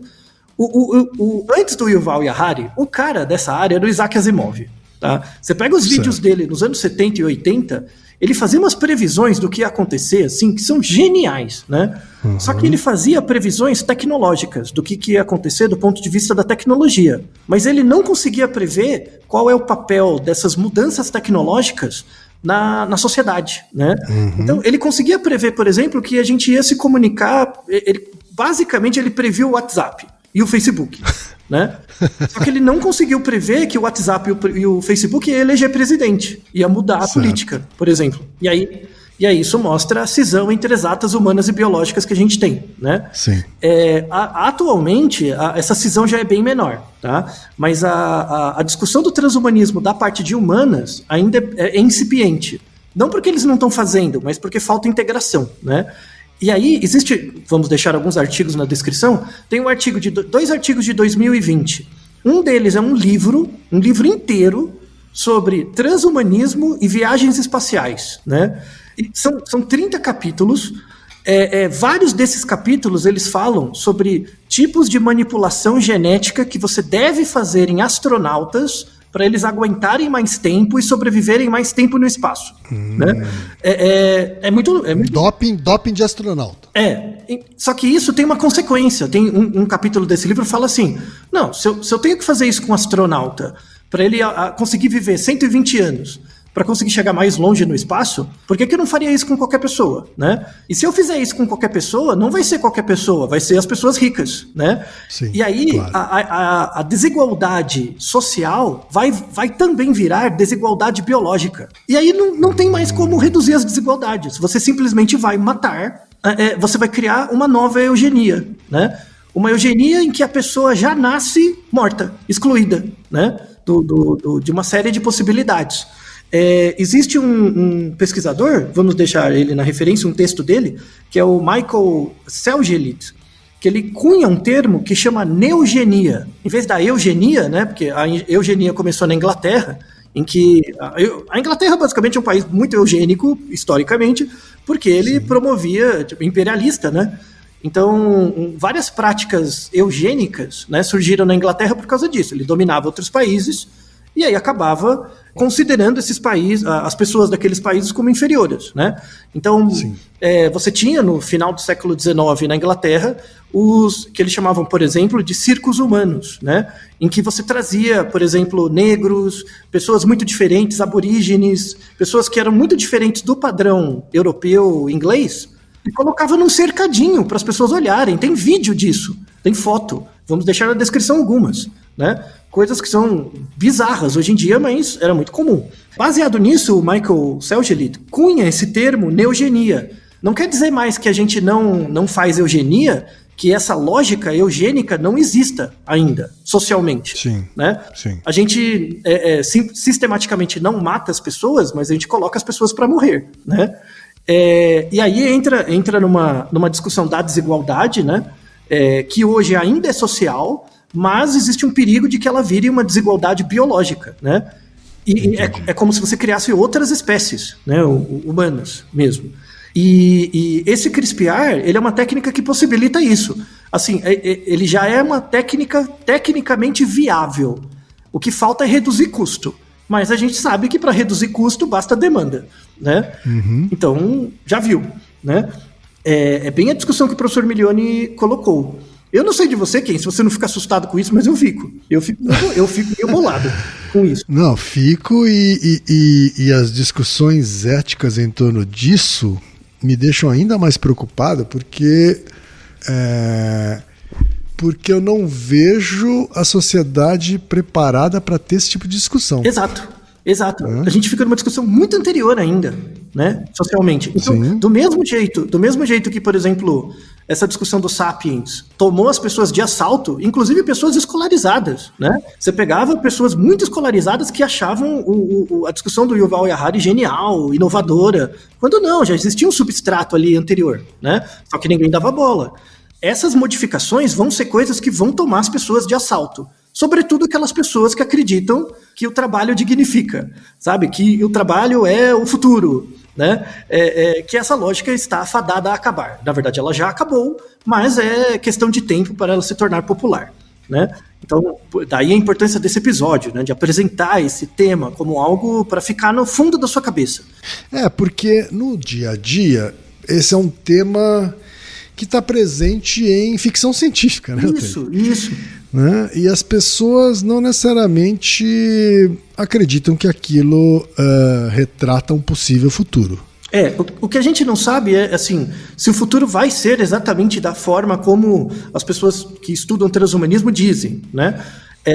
antes do Yuval Harari, o cara dessa área era o Isaac Asimov. Tá? Você pega os vídeos dele nos anos 70 e 80, ele fazia umas previsões do que ia acontecer, assim, que são geniais, né? Só que ele fazia previsões tecnológicas do que ia acontecer do ponto de vista da tecnologia. Mas ele não conseguia prever qual é o papel dessas mudanças tecnológicas na sociedade, né? Então, ele conseguia prever, por exemplo, que a gente ia se comunicar, basicamente ele previu o WhatsApp e o Facebook, né? Só que ele não conseguiu prever que o WhatsApp e o Facebook ia eleger presidente, ia mudar a política, por exemplo. E aí isso mostra a cisão entre exatas humanas e biológicas que a gente tem, né? Sim. Atualmente, essa cisão já é bem menor, tá? Mas a discussão do transhumanismo da parte de humanas ainda é incipiente. Não porque eles não estão fazendo, mas porque falta integração, né? E aí vamos deixar alguns artigos na descrição, tem dois artigos de 2020. Um deles é um livro inteiro sobre transhumanismo e viagens espaciais, né? E são 30 capítulos, vários desses capítulos eles falam sobre tipos de manipulação genética que você deve fazer em astronautas para eles aguentarem mais tempo e sobreviverem mais tempo no espaço. Né? É muito... Doping de astronauta. Só que isso tem uma consequência. Tem um capítulo desse livro que fala assim, não, se eu tenho que fazer isso com um astronauta para ele conseguir viver 120 anos, para conseguir chegar mais longe no espaço, por que eu não faria isso com qualquer pessoa, né? E se eu fizer isso com qualquer pessoa, não vai ser qualquer pessoa, vai ser as pessoas ricas, né? Sim, e aí, claro, a desigualdade social vai também virar desigualdade biológica. E aí não tem mais como reduzir as desigualdades. Você simplesmente vai matar, você vai criar uma nova eugenia, né? Uma eugenia em que a pessoa já nasce morta, excluída, né? De uma série de possibilidades. Existe um pesquisador, vamos deixar ele na referência, um texto dele, que é o Michael Selgelit, que ele cunha um termo que chama neogenia. Em vez da eugenia, né, porque a eugenia começou na Inglaterra, em que a Inglaterra basicamente é um país muito eugênico, historicamente, porque ele promovia, imperialista, né? Então, várias práticas eugênicas, né, surgiram na Inglaterra por causa disso. Ele dominava outros países e aí acabava considerando esses países, as pessoas daqueles países como inferiores, né? Então, você tinha no final do século XIX na Inglaterra os que eles chamavam, por exemplo, de circos humanos, né? Em que você trazia, por exemplo, negros, pessoas muito diferentes, aborígenes, pessoas que eram muito diferentes do padrão europeu, inglês, e colocava num cercadinho para as pessoas olharem. Tem vídeo disso, tem foto. Vamos deixar na descrição algumas, né? Coisas que são bizarras hoje em dia, mas era muito comum. Baseado nisso, o Michael Selgelit cunha esse termo neogenia. Não quer dizer mais que a gente não faz eugenia, que essa lógica eugênica não exista ainda, socialmente. Sim, né? Sim. A gente sistematicamente não mata as pessoas, mas a gente coloca as pessoas para morrer, né? E aí entra numa discussão da desigualdade, né? Que hoje ainda é social, mas existe um perigo de que ela vire uma desigualdade biológica, né? E é como se você criasse outras espécies, né? Humanas mesmo. E esse CRISPR, ele é uma técnica que possibilita isso. Assim, ele já é uma técnica tecnicamente viável. O que falta é reduzir custo. Mas a gente sabe que para reduzir custo basta demanda, né? Então, já viu, né? É bem a discussão que o professor Milioni colocou. Eu não sei de você, Ken, se você não fica assustado com isso, mas eu fico. Eu fico meio bolado com isso. Não, fico e as discussões éticas em torno disso me deixam ainda mais preocupado, porque eu não vejo a sociedade preparada para ter esse tipo de discussão. Exato. A gente fica numa discussão muito anterior ainda, né, socialmente. Então, do mesmo jeito que, por exemplo, essa discussão dos sapiens tomou as pessoas de assalto, inclusive pessoas escolarizadas, né? Você pegava pessoas muito escolarizadas que achavam a discussão do Yuval Harari genial, inovadora, quando não, já existia um substrato ali anterior, né? Só que ninguém dava bola. Essas modificações vão ser coisas que vão tomar as pessoas de assalto. Sobretudo aquelas pessoas que acreditam que o trabalho dignifica, sabe? Que o trabalho é o futuro, né? Que essa lógica está fadada a acabar. Na verdade, ela já acabou, mas é questão de tempo para ela se tornar popular, né? Então, daí a importância desse episódio, né? De apresentar esse tema como algo para ficar no fundo da sua cabeça. Porque no dia a dia, esse é um tema que está presente em ficção científica, né? Isso. Né? E as pessoas não necessariamente acreditam que aquilo retrata um possível futuro. O que a gente não sabe é, assim, se o futuro vai ser exatamente da forma como as pessoas que estudam transhumanismo dizem, né?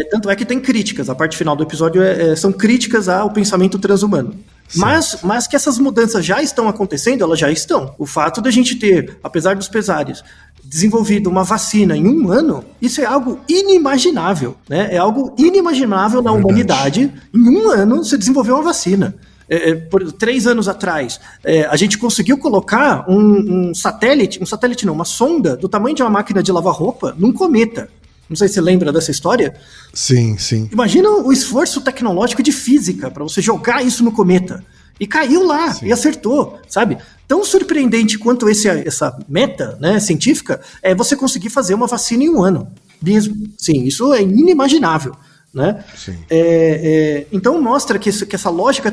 Tanto é que tem críticas, a parte final do episódio são críticas ao pensamento transhumano. Mas que essas mudanças já estão acontecendo, elas já estão. O fato de a gente ter, apesar dos pesares, desenvolvido uma vacina em 1 ano, isso é algo inimaginável, né? É algo inimaginável na humanidade. Em 1 ano, você desenvolveu uma vacina. Por 3 anos atrás, a gente conseguiu colocar uma sonda do tamanho de uma máquina de lavar roupa num cometa. Não sei se você lembra dessa história. Sim. Imagina o esforço tecnológico de física para você jogar isso no cometa. E caiu lá, e acertou, sabe? Tão surpreendente quanto essa meta, né, científica é você conseguir fazer uma vacina em 1 ano. Mesmo. Sim, isso é inimaginável, né? Sim. Então mostra que essa lógica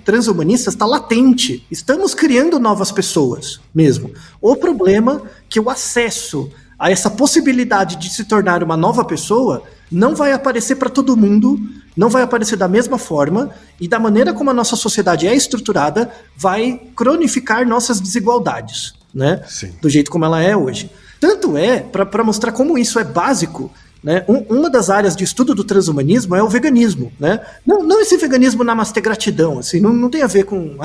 transhumanista está latente. Estamos criando novas pessoas mesmo. O problema é que o acesso a essa possibilidade de se tornar uma nova pessoa não vai aparecer para todo mundo, não vai aparecer da mesma forma, e da maneira como a nossa sociedade é estruturada, vai cronificar nossas desigualdades, né? Sim. Do jeito como ela é hoje. Tanto é, para mostrar como isso é básico, né? Uma das áreas de estudo do transhumanismo é o veganismo, né? Não esse veganismo namastê gratidão, assim, não tem a ver com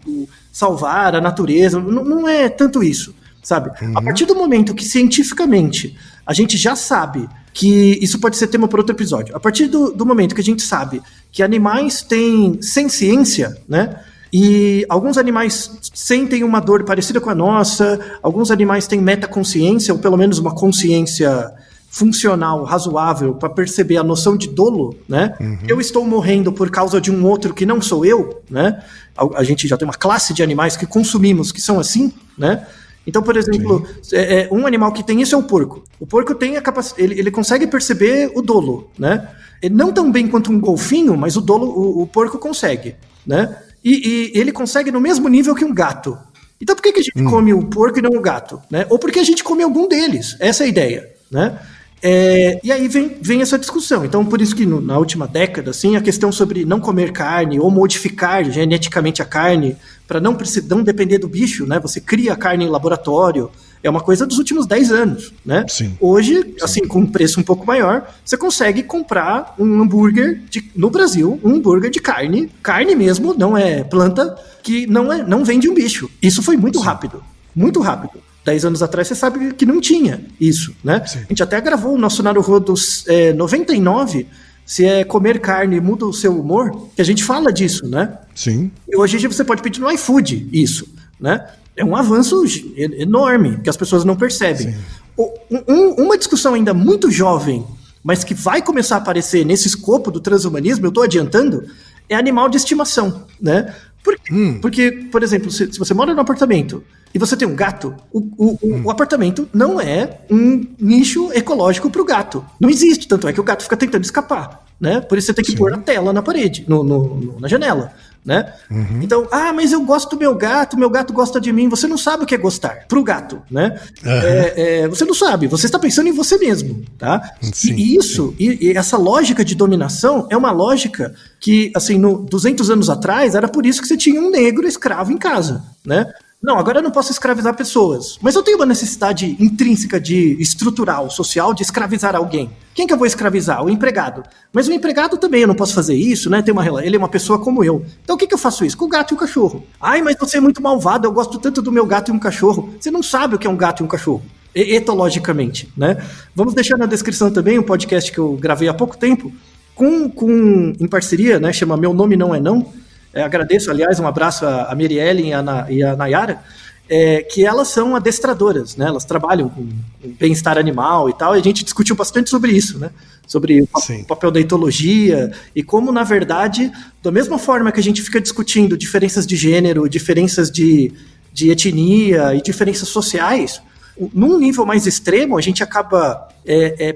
o salvar a natureza, não é tanto isso, sabe? A partir do momento que cientificamente a gente já sabe que isso pode ser tema para outro episódio, a partir do momento que a gente sabe que animais têm senciência, né? E alguns animais sentem uma dor parecida com a nossa, alguns animais têm metaconsciência, ou pelo menos uma consciência funcional, razoável, para perceber a noção de dolo, né? Eu estou morrendo por causa de um outro que não sou eu, né? A gente já tem uma classe de animais que consumimos que são assim, né? Então, por exemplo, um animal que tem isso é o porco. O porco tem a capacidade, ele consegue perceber o dolo, né? Não tão bem quanto um golfinho, mas o dolo, o porco consegue, né? E ele consegue no mesmo nível que um gato. Então por que a gente come o porco e não o gato, né? Ou porque a gente come algum deles? Essa é a ideia, né? E aí vem essa discussão. Então, por isso que na última década, assim, a questão sobre não comer carne ou modificar geneticamente a carne para não depender do bicho, né? Você cria a carne em laboratório, é uma coisa dos últimos 10 anos, né? Sim. Hoje, assim, com um preço um pouco maior, você consegue comprar um hambúrguer no Brasil, um hambúrguer de carne mesmo, não é planta, que não vem de um bicho. Isso foi muito rápido, muito rápido. 10 anos atrás você sabe que não tinha isso, né? Sim. A gente até gravou o nosso Naruhodo 99, se é comer carne muda o seu humor, que a gente fala disso, né? Sim. E hoje em dia você pode pedir no iFood isso, né? É um avanço enorme que as pessoas não percebem. Uma discussão ainda muito jovem, mas que vai começar a aparecer nesse escopo do transhumanismo, eu estou adiantando, é animal de estimação, né? Por quê? Porque, por exemplo, se você mora num apartamento e você tem um gato, o apartamento não é um nicho ecológico para o gato. Não existe, tanto é que o gato fica tentando escapar, né? Por isso você tem que pôr a tela na parede, na janela, né? Então, mas eu gosto do meu gato gosta de mim. Você não sabe o que é gostar pro gato, né? Você não sabe, você está pensando em você mesmo, tá? Sim, e essa lógica de dominação é uma lógica que, assim, 200 anos atrás, era por isso que você tinha um negro escravo em casa, né? Não, agora eu não posso escravizar pessoas, mas eu tenho uma necessidade intrínseca estrutural, social, de escravizar alguém. Quem que eu vou escravizar? O empregado. Mas o empregado também, eu não posso fazer isso, né? Ele é uma pessoa como eu. Então o que eu faço isso? Com o gato e o cachorro. Mas você é muito malvado, eu gosto tanto do meu gato e um cachorro. Você não sabe o que é um gato e um cachorro, etologicamente, né? Vamos deixar na descrição também um podcast que eu gravei há pouco tempo, em parceria, né? Chama Meu Nome Não É Não. Agradeço, aliás, um abraço a Mirielle e a Nayara, que elas são adestradoras, né? Elas trabalham com bem-estar animal e tal, e a gente discutiu bastante sobre isso, né? Sobre o papel da etologia e como, na verdade, da mesma forma que a gente fica discutindo diferenças de gênero, diferenças de etnia e diferenças sociais, num nível mais extremo, a gente acaba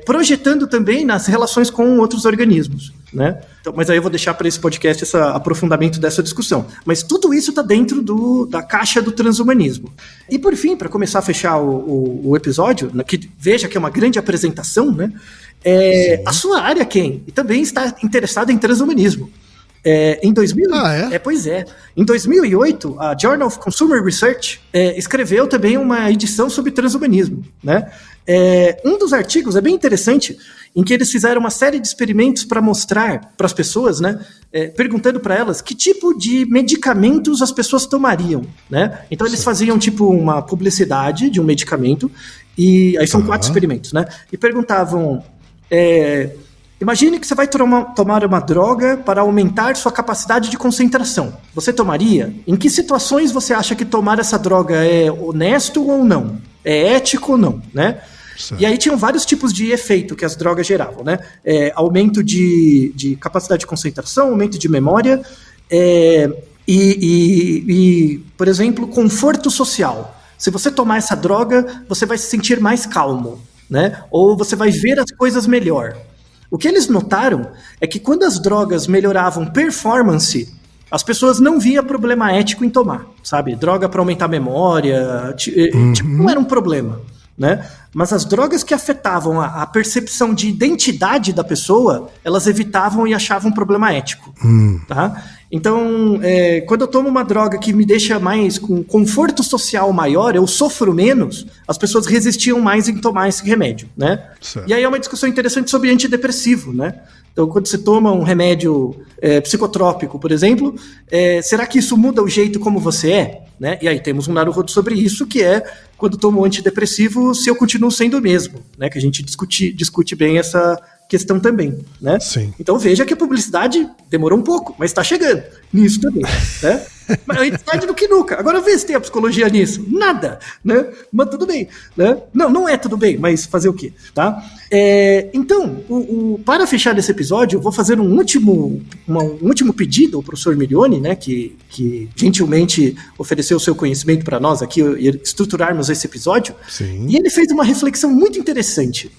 projetando também nas relações com outros organismos, né? Então, mas aí eu vou deixar para esse podcast esse aprofundamento dessa discussão. Mas tudo isso está dentro da caixa do transhumanismo. E por fim, para começar a fechar o episódio, que veja que é uma grande apresentação, né? A sua área, Ken, também está interessada em transhumanismo. Em 2000, Em 2008, a Journal of Consumer Research escreveu também uma edição sobre transhumanismo, né? Um dos artigos é bem interessante, em que eles fizeram uma série de experimentos para mostrar para as pessoas, né? Perguntando para elas que tipo de medicamentos as pessoas tomariam, né? Então eles faziam tipo uma publicidade de um medicamento, e aí são 4 experimentos, né? E perguntavam... Imagine que você vai tomar uma droga para aumentar sua capacidade de concentração. Você tomaria? Em que situações você acha que tomar essa droga é honesto ou não? É ético ou não, né? Certo. E aí tinham vários tipos de efeito que as drogas geravam, né? Aumento de capacidade de concentração, aumento de memória, por exemplo, conforto social. Se você tomar essa droga, você vai se sentir mais calmo, né? Ou você vai ver as coisas melhor. O que eles notaram é que quando as drogas melhoravam performance, as pessoas não viam problema ético em tomar, sabe? Droga para aumentar a memória, não era um problema, né? Mas as drogas que afetavam a percepção de identidade da pessoa, elas evitavam e achavam um problema ético, tá? Então, quando eu tomo uma droga que me deixa mais com conforto social maior, eu sofro menos, as pessoas resistiam mais em tomar esse remédio, né? Certo. E aí é uma discussão interessante sobre antidepressivo, né? Então, quando você toma um remédio psicotrópico, por exemplo, será que isso muda o jeito como você é? Né? E aí temos um Naruhodo sobre isso, que é quando tomo um antidepressivo, se eu continuo sendo o mesmo, né? Que a gente discute bem essa questão também, né? Sim. Então veja que a publicidade demorou um pouco, mas está chegando nisso também, né? Mas antes tarde do que nunca. Agora vê se tem a psicologia nisso. Nada, né? Mas tudo bem, né? Não é tudo bem, mas fazer o quê, tá? Então, para fechar esse episódio, eu vou fazer um último pedido ao professor Milioni, né? Que gentilmente ofereceu o seu conhecimento para nós aqui e estruturarmos esse episódio. Sim. E ele fez uma reflexão muito interessante.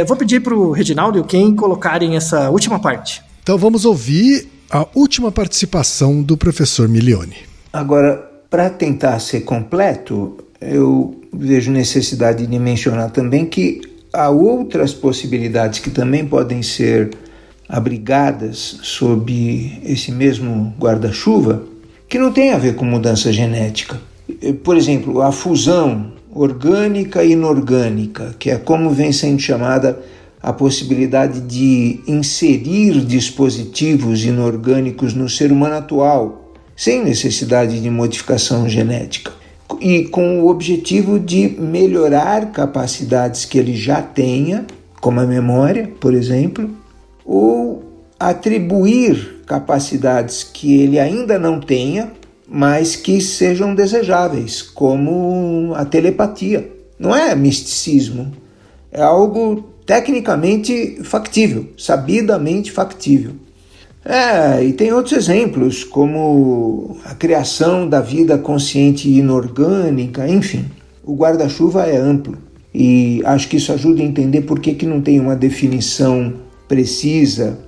Vou pedir para o Reginaldo e o Ken colocarem essa última parte. Então vamos ouvir a última participação do professor Milioni. Agora, para tentar ser completo, eu vejo necessidade de mencionar também que há outras possibilidades que também podem ser abrigadas sob esse mesmo guarda-chuva, que não tem a ver com mudança genética. Por exemplo, a fusão orgânica e inorgânica, que é como vem sendo chamada a possibilidade de inserir dispositivos inorgânicos no ser humano atual, sem necessidade de modificação genética, e com o objetivo de melhorar capacidades que ele já tenha, como a memória, por exemplo, ou atribuir capacidades que ele ainda não tenha, mas que sejam desejáveis, como a telepatia. Não é misticismo, é algo tecnicamente factível, sabidamente factível. E tem outros exemplos, como a criação da vida consciente inorgânica, enfim. O guarda-chuva é amplo e acho que isso ajuda a entender por que não tem uma definição precisa,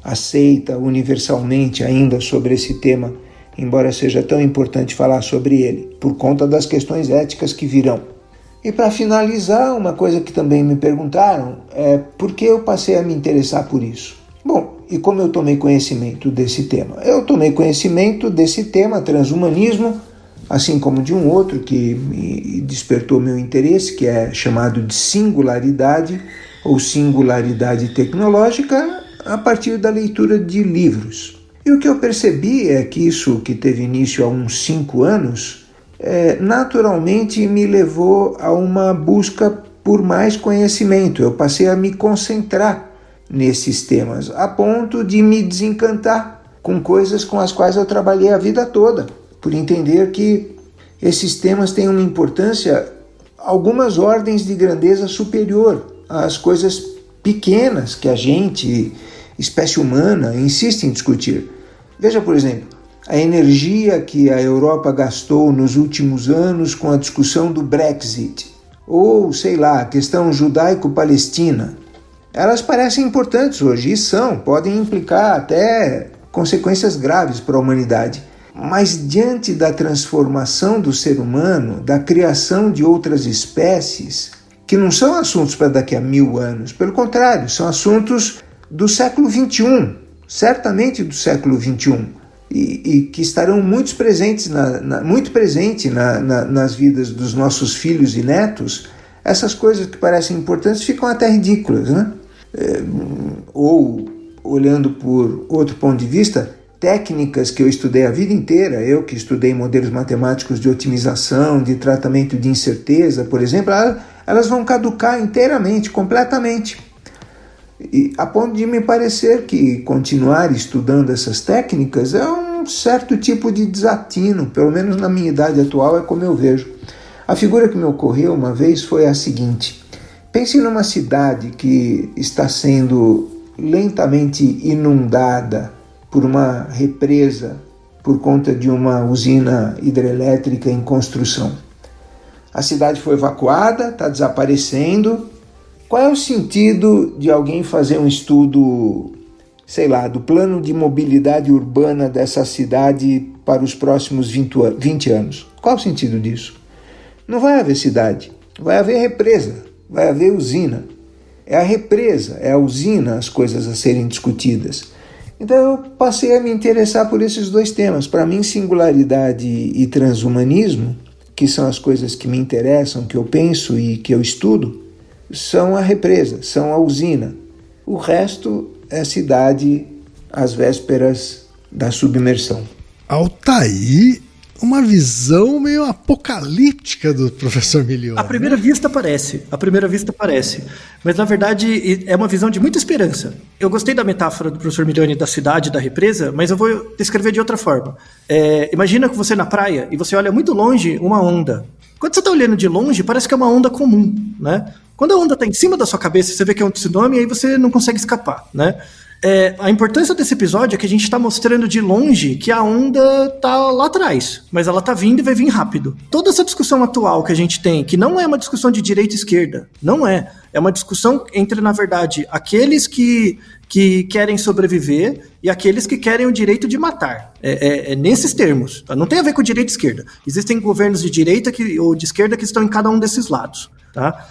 aceita universalmente ainda sobre esse tema, embora seja tão importante falar sobre ele, por conta das questões éticas que virão. E para finalizar, uma coisa que também me perguntaram é por que eu passei a me interessar por isso. Bom, e como eu tomei conhecimento desse tema? Eu tomei conhecimento desse tema, transhumanismo, assim como de um outro que me despertou meu interesse, que é chamado de singularidade ou singularidade tecnológica, a partir da leitura de livros. E o que eu percebi é que isso, que teve início há uns 5 anos, naturalmente me levou a uma busca por mais conhecimento. Eu passei a me concentrar nesses temas, a ponto de me desencantar com coisas com as quais eu trabalhei a vida toda, por entender que esses temas têm uma importância, algumas ordens de grandeza superior às coisas pequenas que a gente, espécie humana, insiste em discutir. Veja, por exemplo, a energia que a Europa gastou nos últimos anos com a discussão do Brexit, ou, sei lá, a questão judaico-palestina. Elas parecem importantes hoje, e podem implicar até consequências graves para a humanidade. Mas diante da transformação do ser humano, da criação de outras espécies, que não são assuntos para daqui a 1000 anos, pelo contrário, são assuntos do século XXI, certamente do século XXI, e que estarão muito presentes nas vidas dos nossos filhos e netos. Essas coisas que parecem importantes ficam até ridículas, né? Ou, olhando por outro ponto de vista, técnicas que eu estudei a vida inteira, eu que estudei modelos matemáticos de otimização, de tratamento de incerteza, por exemplo, elas vão caducar inteiramente, completamente. E a ponto de me parecer que continuar estudando essas técnicas é um certo tipo de desatino, pelo menos na minha idade atual é como eu vejo. A figura que me ocorreu uma vez foi a seguinte: pense numa cidade que está sendo lentamente inundada por uma represa por conta de uma usina hidrelétrica em construção. A cidade foi evacuada, está desaparecendo, Qual é o sentido de alguém fazer um estudo, sei lá, do plano de mobilidade urbana dessa cidade para os próximos 20 anos? Qual é o sentido disso? Não vai haver cidade, vai haver represa, vai haver usina. É a represa, é a usina as coisas a serem discutidas. Então eu passei a me interessar por esses dois temas. Para mim, singularidade e transhumanismo, que são as coisas que me interessam, que eu penso e que eu estudo, são a represa, são a usina. O resto é cidade às vésperas da submersão. Altair, uma visão meio apocalíptica do professor Milioni. À primeira vista parece, mas na verdade é uma visão de muita esperança. Eu gostei da metáfora do professor Milioni da cidade, da represa, mas eu vou descrever de outra forma. Imagina que você na praia e você olha muito longe uma onda. Quando você está olhando de longe, parece que é uma onda comum, né? Quando a onda está em cima da sua cabeça, você vê que é um tsunami e aí você não consegue escapar, né? A importância desse episódio é que a gente está mostrando de longe que a onda está lá atrás, mas ela está vindo e vai vir rápido. Toda essa discussão atual que a gente tem, que não é uma discussão de direita e esquerda, não é. É uma discussão entre, na verdade, aqueles que querem sobreviver e aqueles que querem o direito de matar. É nesses termos. Tá? Não tem a ver com direita e esquerda. Existem governos de direita ou de esquerda que estão em cada um desses lados. Tá?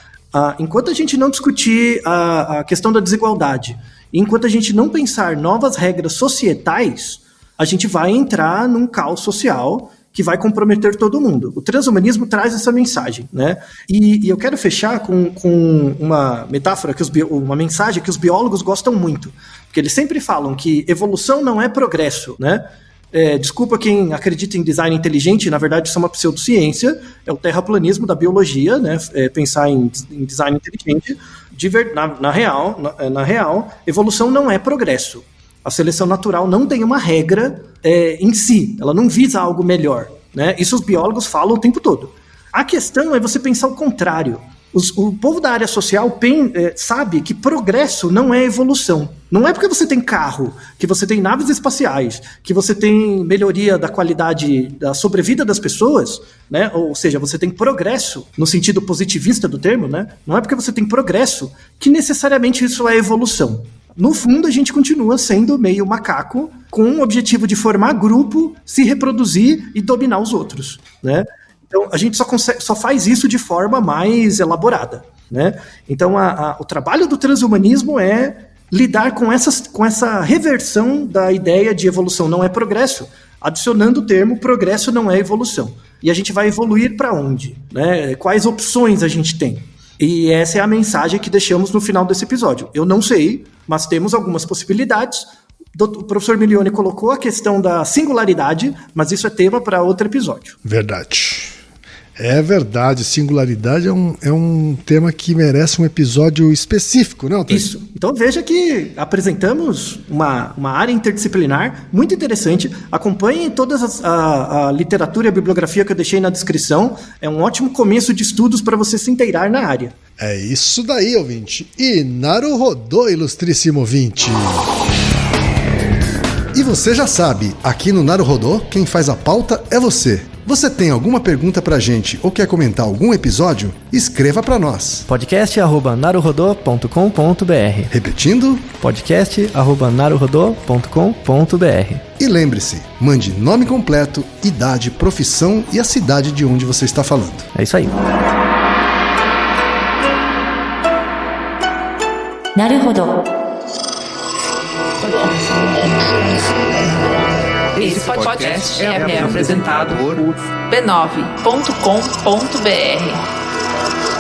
Enquanto a gente não discutir a questão da desigualdade, enquanto a gente não pensar novas regras societais, a gente vai entrar num caos social que vai comprometer todo mundo. O transhumanismo traz essa mensagem, né? E eu quero fechar com uma metáfora, uma mensagem que os biólogos gostam muito, porque eles sempre falam que evolução não é progresso, né? Desculpa quem acredita em design inteligente, na verdade isso é uma pseudociência, é o terraplanismo da biologia, né? Pensar em design inteligente. Na real, evolução não é progresso. A seleção natural não tem uma regra em si, ela não visa algo melhor, né? Isso os biólogos falam o tempo todo. A questão é você pensar o contrário. O povo da área social sabe que progresso não é evolução. Não é porque você tem carro, que você tem naves espaciais, que você tem melhoria da qualidade da sobrevida das pessoas, né? Ou seja, você tem progresso no sentido positivista do termo, né? Não é porque você tem progresso que necessariamente isso é evolução. No fundo, a gente continua sendo meio macaco com o objetivo de formar grupo, se reproduzir e dominar os outros, né? Então, a gente só faz isso de forma mais elaborada, né? Então, o trabalho do transhumanismo é lidar com essa reversão da ideia de evolução não é progresso, adicionando o termo progresso não é evolução. E a gente vai evoluir para onde, né? Quais opções a gente tem? E essa é a mensagem que deixamos no final desse episódio. Eu não sei, mas temos algumas possibilidades. O professor Milioni colocou a questão da singularidade, mas isso é tema para outro episódio. Verdade. É verdade, singularidade é um tema que merece um episódio específico, não, Altair? Isso. Então veja que apresentamos uma área interdisciplinar muito interessante. Acompanhem toda a literatura e a bibliografia que eu deixei na descrição. É um ótimo começo de estudos para você se inteirar na área. É isso daí, ouvinte. E Naruhodô, ilustríssimo ouvinte. E você já sabe, aqui no Naruhodô, quem faz a pauta é você. Você tem alguma pergunta pra gente ou quer comentar algum episódio? Escreva pra nós. podcast@naruhodô.com.br. Repetindo? podcast@naruhodô.com.br. E lembre-se, mande nome completo, idade, profissão e a cidade de onde você está falando. É isso aí. Naruhodô. Esse podcast é apresentado por b9.com.br.